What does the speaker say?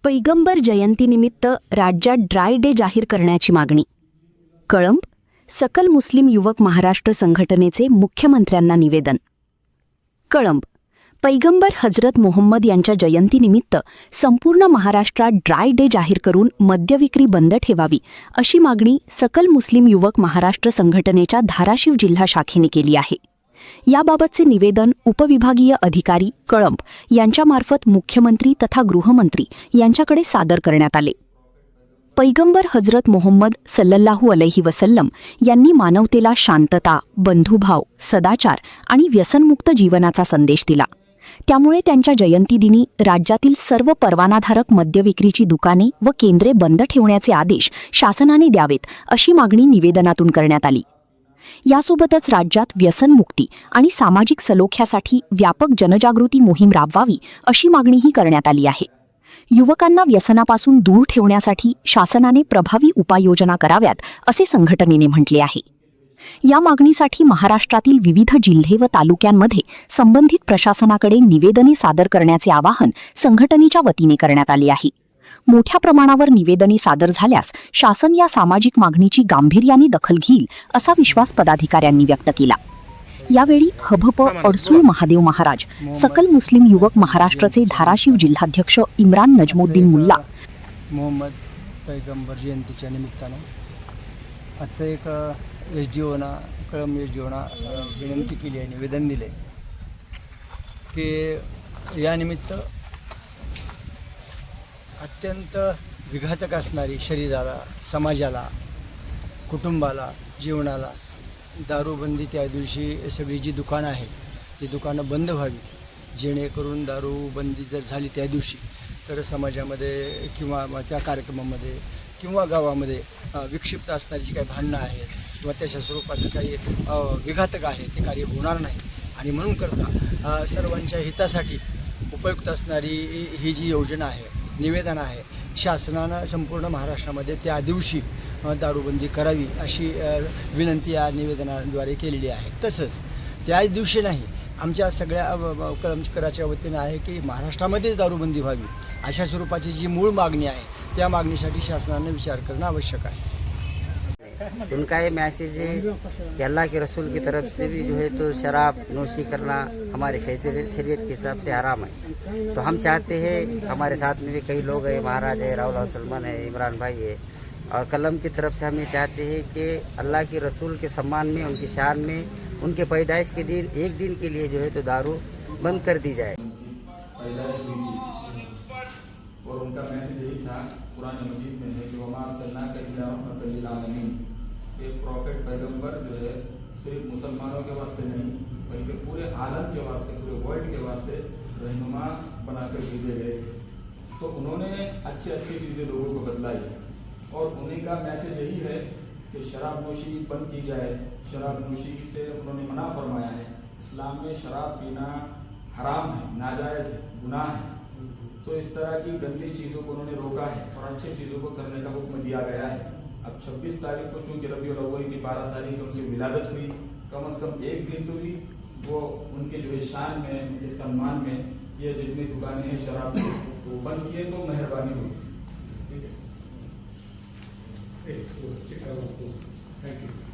पैगंबर जयंतीनिमित्त राज्यात ड्राय डे जाहीर करण्याची मागणी. कळंब. सकल मुस्लिम युवक महाराष्ट्र संघटनेचे मुख्यमंत्र्यांना निवेदन. कळंब. पैगंबर हजरत मोहम्मद यांच्या जयंतीनिमित्त संपूर्ण महाराष्ट्रात ड्राय डे जाहीर करून मद्यविक्री बंद ठेवावी अशी मागणी सकल मुस्लिम युवक महाराष्ट्र संघटनेच्या धाराशिव जिल्हा शाखेने केली आहे. याबाबतचे निवेदन उपविभागीय अधिकारी कळंब यांच्यामार्फत मुख्यमंत्री तथा गृहमंत्री यांच्याकडे सादर करण्यात आले. पैगंबर हजरत मोहम्मद सल्लल्लाहु अलैहि वसल्लम यांनी मानवतेला शांतता, बंधुभाव, सदाचार आणि व्यसनमुक्त जीवनाचा संदेश दिला. त्यामुळे त्यांच्या जयंतीदिनी राज्यातील सर्व परवानाधारक मद्यविक्रीची दुकाने व केंद्रे बंद ठेवण्याचे आदेश शासनाने द्यावेत अशी मागणी निवेदनातून करण्यात आली. यासोबतच राज्यात व्यसनमुक्ती आणि सामाजिक सलोख्यासाठी व्यापक जनजागृती मोहीम राबवावी अशी मागणीही करण्यात आली आहे. युवकांना व्यसनापासून दूर ठेवण्यासाठी शासनाने प्रभावी उपाययोजना कराव्यात असे संघटनेने म्हटले आहे. या मागणीसाठी महाराष्ट्रातील विविध जिल्हे व तालुक्यांमध्ये संबंधित प्रशासनाकडे निवेदने सादर करण्याचे आवाहन संघटनेच्या वतीने करण्यात आले आहे. मोठ्या प्रमाणावर निवेदने सादर झाल्यास शासन या सामाजिक मागणीची गांभीर्याने दखल घेईल असा विश्वास पदाधिकाऱ्यांनी व्यक्त केला. यावेळी हभप अडसूळ महादेव महाराज, सकल मुस्लिम युवक महाराष्ट्राचे धाराशिव जिल्हाध्यक्ष इम्रान नजमुद्दीन मुल्ला. मोहम्मद पैगंबर जयंतीच्या निमित्तानं आता एक SDOना कळंब SDOना विनंती केली आहे, निवेदन दिले की यानिमित्त अत्यंत विघातक असणारी शरीराला, समाजाला, कुटुंबाला, जीवनाला दारूबंदी त्या दिवशी सगळी जी दुकानं आहेत ती दुकानं बंद व्हावी, जेणेकरून दारूबंदी जर झाली त्या दिवशी तर समाजामध्ये किंवा त्या कार्यक्रमामध्ये किंवा गावामध्ये विक्षिप्त असणारी जी काही भांडणं आहेत किंवा त्याच्या स्वरूपाचं काही विघातक आहे ते कार्य होणार नाही. आणि म्हणून करता सर्वांच्या हितासाठी उपयुक्त असणारी ही जी योजना आहे, निवेदन आहे, शासनानं संपूर्ण महाराष्ट्रामध्ये त्या दिवशी दारूबंदी करावी अशी विनंती या निवेदनाद्वारे केलेली आहे. तसंच त्याच दिवशी नाही, आमच्या सगळ्या कळंबकराच्या वतीनं आहे की महाराष्ट्रामध्येच दारूबंदी व्हावी अशा स्वरूपाची जी मूळ मागणी आहे त्या मागणीसाठी शासनाने विचार करणं आवश्यक आहे. उनका ये मैसेज है कि अल्लाह के रसूल की तरफ से भी जो है तो शराब नोशी करना हमारे शरीयत के हिसाब से हराम है. तो हम चाहते हैं, हमारे साथ में भी कई लोग हैं, महाराज है, राहुल सलमान है, इमरान भाई है, और कलम की तरफ से हम ये चाहते हैं कि अल्लाह के रसूल के सम्मान में, उनकी शान में, उनके पैदाइश के दिन एक दिन के लिए जो है तो दारू बंद कर दी जाए. और उनका मैसेज यही था, कुरान मजीद में है कि वमा अरसलनाका इल्ला रहमतल लिल आलमीन. ये प्रॉफिट पैगंबर जो है सिर्फ मुसलमानों के वास्ते नहीं बल्कि पूरे आलम के वास्ते, पूरे वर्ल्ड के वास्ते रहनुमा बनाकर भेजे गए. तो उन्होंने अच्छी अच्छी चीज़ें लोगों को बतलाई और उन्हीं का मैसेज यही है कि शराब नोशी बंद की जाए. शराब नोशी से उन्होंने मना फरमाया है. इस्लाम में शराब पीना हराम है, नाजायज़ है, गुनाह है. तो इस तरह की गंदी चीज़ों को उन्होंने रोका है और अच्छी चीज़ों को करने का हुक्म दिया गया है. अब 26 तारीख को चूँकि रबीउल अव्वल की 12 तारीख उनकी विलादत हुई, कम से कम एक दिन तो भी वो उनके जो है शान में, उनके सम्मान में ये जितनी दुकानें हैं शराब की वो बंद किए तो मेहरबानी हुई. ठीक है, थैंक यू.